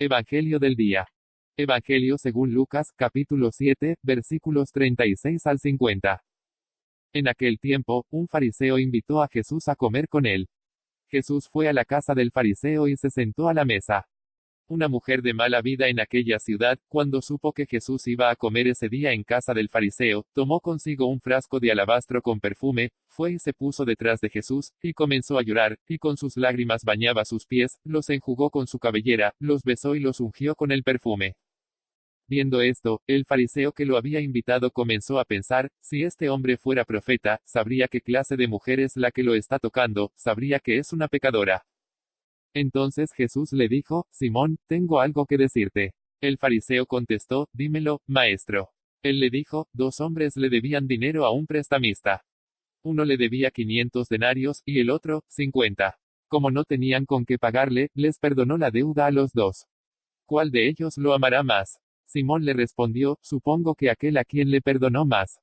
Evangelio del día. Evangelio según Lucas, capítulo 7, versículos 36 al 50. En aquel tiempo, un fariseo invitó a Jesús a comer con él. Jesús fue a la casa del fariseo y se sentó a la mesa. Una mujer de mala vida en aquella ciudad, cuando supo que Jesús iba a comer ese día en casa del fariseo, tomó consigo un frasco de alabastro con perfume, fue y se puso detrás de Jesús, y comenzó a llorar, y con sus lágrimas bañaba sus pies, los enjugó con su cabellera, los besó y los ungió con el perfume. Viendo esto, el fariseo que lo había invitado comenzó a pensar, si este hombre fuera profeta, sabría qué clase de mujer es la que lo está tocando, sabría que es una pecadora. Entonces Jesús le dijo, Simón, tengo algo que decirte. El fariseo contestó, dímelo, maestro. Él le dijo, 2 hombres le debían dinero a un prestamista. Uno le debía 500 denarios, y el otro, 50. Como no tenían con qué pagarle, les perdonó la deuda a los dos. ¿Cuál de ellos lo amará más? Simón le respondió, supongo que aquel a quien le perdonó más.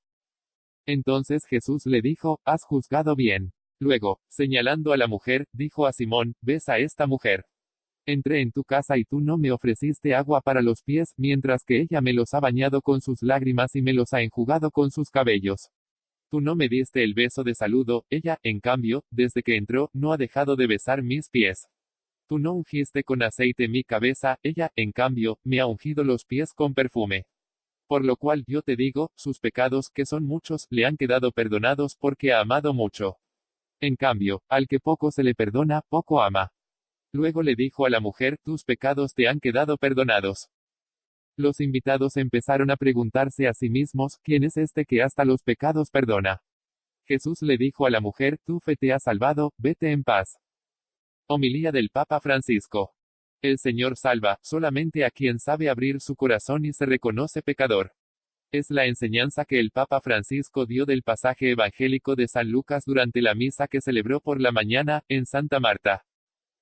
Entonces Jesús le dijo, has juzgado bien. Luego, señalando a la mujer, dijo a Simón, ves a esta mujer. Entré en tu casa y tú no me ofreciste agua para los pies, mientras que ella me los ha bañado con sus lágrimas y me los ha enjugado con sus cabellos. Tú no me diste el beso de saludo, ella, en cambio, desde que entró, no ha dejado de besar mis pies. Tú no ungiste con aceite mi cabeza, ella, en cambio, me ha ungido los pies con perfume. Por lo cual yo te digo, sus pecados, que son muchos, le han quedado perdonados porque ha amado mucho. En cambio, al que poco se le perdona, poco ama. Luego le dijo a la mujer, tus pecados te han quedado perdonados. Los invitados empezaron a preguntarse a sí mismos, ¿quién es este que hasta los pecados perdona? Jesús le dijo a la mujer, tu fe te ha salvado, vete en paz. Homilía del Papa Francisco. El Señor salva, solamente a quien sabe abrir su corazón y se reconoce pecador. Es la enseñanza que el Papa Francisco dio del pasaje evangélico de San Lucas durante la misa que celebró por la mañana, en Santa Marta.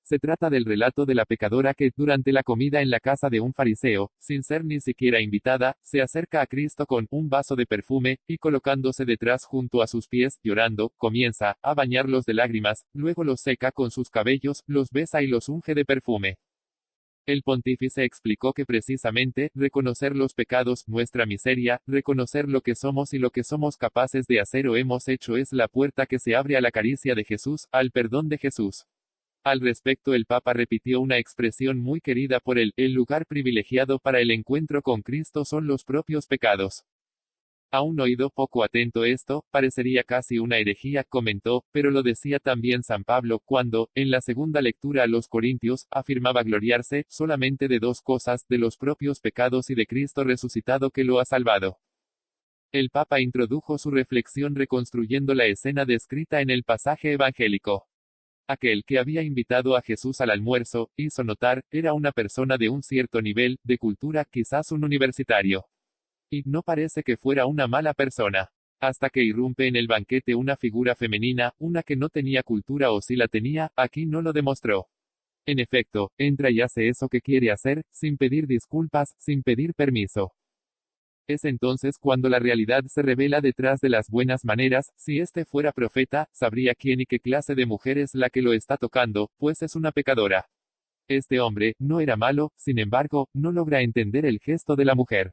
Se trata del relato de la pecadora que, durante la comida en la casa de un fariseo, sin ser ni siquiera invitada, se acerca a Cristo con un vaso de perfume, y colocándose detrás junto a sus pies, llorando, comienza a bañarlos de lágrimas, luego los seca con sus cabellos, los besa y los unge de perfume. El pontífice explicó que precisamente, reconocer los pecados, nuestra miseria, reconocer lo que somos y lo que somos capaces de hacer o hemos hecho es la puerta que se abre a la caricia de Jesús, al perdón de Jesús. Al respecto el Papa repitió una expresión muy querida por él, el lugar privilegiado para el encuentro con Cristo son los propios pecados. A un oído poco atento esto, parecería casi una herejía, comentó, pero lo decía también San Pablo, cuando, en la segunda lectura a los Corintios, afirmaba gloriarse, solamente de 2 cosas, de los propios pecados y de Cristo resucitado que lo ha salvado. El Papa introdujo su reflexión reconstruyendo la escena descrita en el pasaje evangélico. Aquel que había invitado a Jesús al almuerzo, hizo notar, era una persona de un cierto nivel, de cultura, quizás un universitario. Y no parece que fuera una mala persona. Hasta que irrumpe en el banquete una figura femenina, una que no tenía cultura o si la tenía, aquí no lo demostró. En efecto, entra y hace eso que quiere hacer, sin pedir disculpas, sin pedir permiso. Es entonces cuando la realidad se revela detrás de las buenas maneras, si este fuera profeta, sabría quién y qué clase de mujer es la que lo está tocando, pues es una pecadora. Este hombre, no era malo, sin embargo, no logra entender el gesto de la mujer.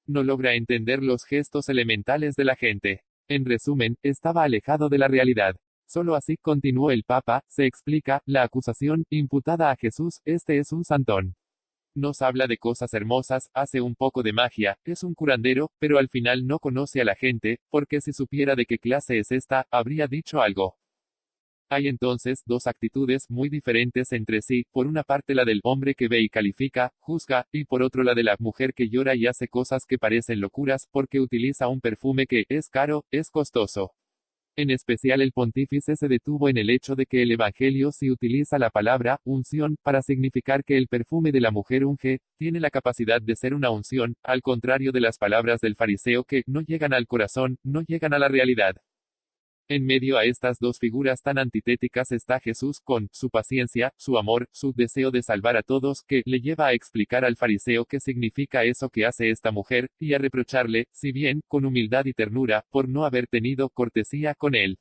No logra entender los gestos elementales de la gente. En resumen, estaba alejado de la realidad. Solo así, continuó el Papa, se explica, la acusación, imputada a Jesús, este es un santón. Nos habla de cosas hermosas, hace un poco de magia, es un curandero, pero al final no conoce a la gente, porque si supiera de qué clase es esta, habría dicho algo. Hay entonces 2 actitudes muy diferentes entre sí, por una parte la del hombre que ve y califica, juzga, y por otro la de la mujer que llora y hace cosas que parecen locuras, porque utiliza un perfume que es caro, es costoso. En especial el pontífice se detuvo en el hecho de que el Evangelio sí utiliza la palabra, unción, para significar que el perfume de la mujer unge, tiene la capacidad de ser una unción, al contrario de las palabras del fariseo que, no llegan al corazón, no llegan a la realidad. En medio a estas 2 figuras tan antitéticas está Jesús, con su paciencia, su amor, su deseo de salvar a todos, que le lleva a explicar al fariseo qué significa eso que hace esta mujer, y a reprocharle, si bien, con humildad y ternura, por no haber tenido cortesía con él.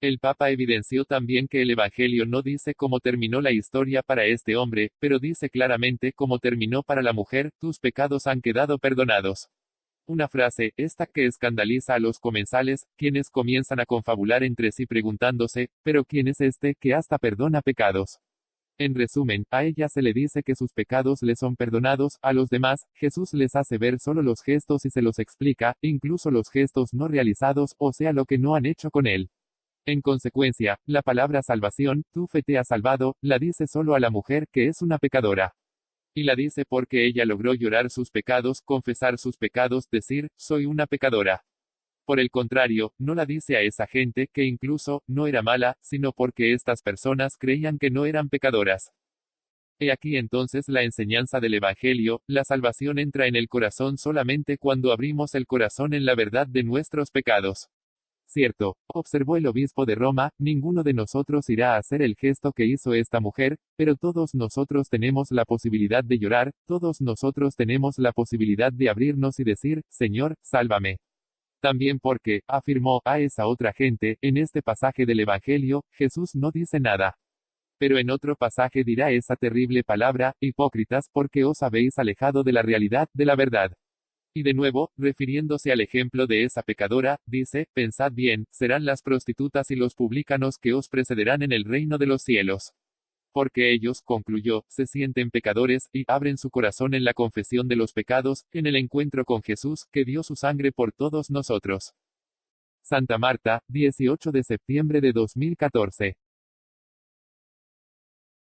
El Papa evidenció también que el Evangelio no dice cómo terminó la historia para este hombre, pero dice claramente cómo terminó para la mujer: tus pecados han quedado perdonados. Una frase, esta, que escandaliza a los comensales, quienes comienzan a confabular entre sí preguntándose, ¿pero quién es este que hasta perdona pecados? En resumen, a ella se le dice que sus pecados le son perdonados, a los demás, Jesús les hace ver solo los gestos y se los explica, incluso los gestos no realizados, o sea lo que no han hecho con él. En consecuencia, la palabra salvación, tu fe te ha salvado, la dice solo a la mujer que es una pecadora. Y la dice porque ella logró llorar sus pecados, confesar sus pecados, decir, soy una pecadora. Por el contrario, no la dice a esa gente, que incluso, no era mala, sino porque estas personas creían que no eran pecadoras. He aquí entonces la enseñanza del Evangelio: la salvación entra en el corazón solamente cuando abrimos el corazón en la verdad de nuestros pecados. Cierto, observó el obispo de Roma, ninguno de nosotros irá a hacer el gesto que hizo esta mujer, pero todos nosotros tenemos la posibilidad de llorar, todos nosotros tenemos la posibilidad de abrirnos y decir, Señor, sálvame. También porque, afirmó a esa otra gente, en este pasaje del Evangelio, Jesús no dice nada. Pero en otro pasaje dirá esa terrible palabra: hipócritas, porque os habéis alejado de la realidad, de la verdad. Y de nuevo, refiriéndose al ejemplo de esa pecadora, dice, pensad bien, serán las prostitutas y los publicanos que os precederán en el reino de los cielos. Porque ellos, concluyó, se sienten pecadores, y abren su corazón en la confesión de los pecados, en el encuentro con Jesús, que dio su sangre por todos nosotros. Santa Marta, 18 de septiembre de 2014.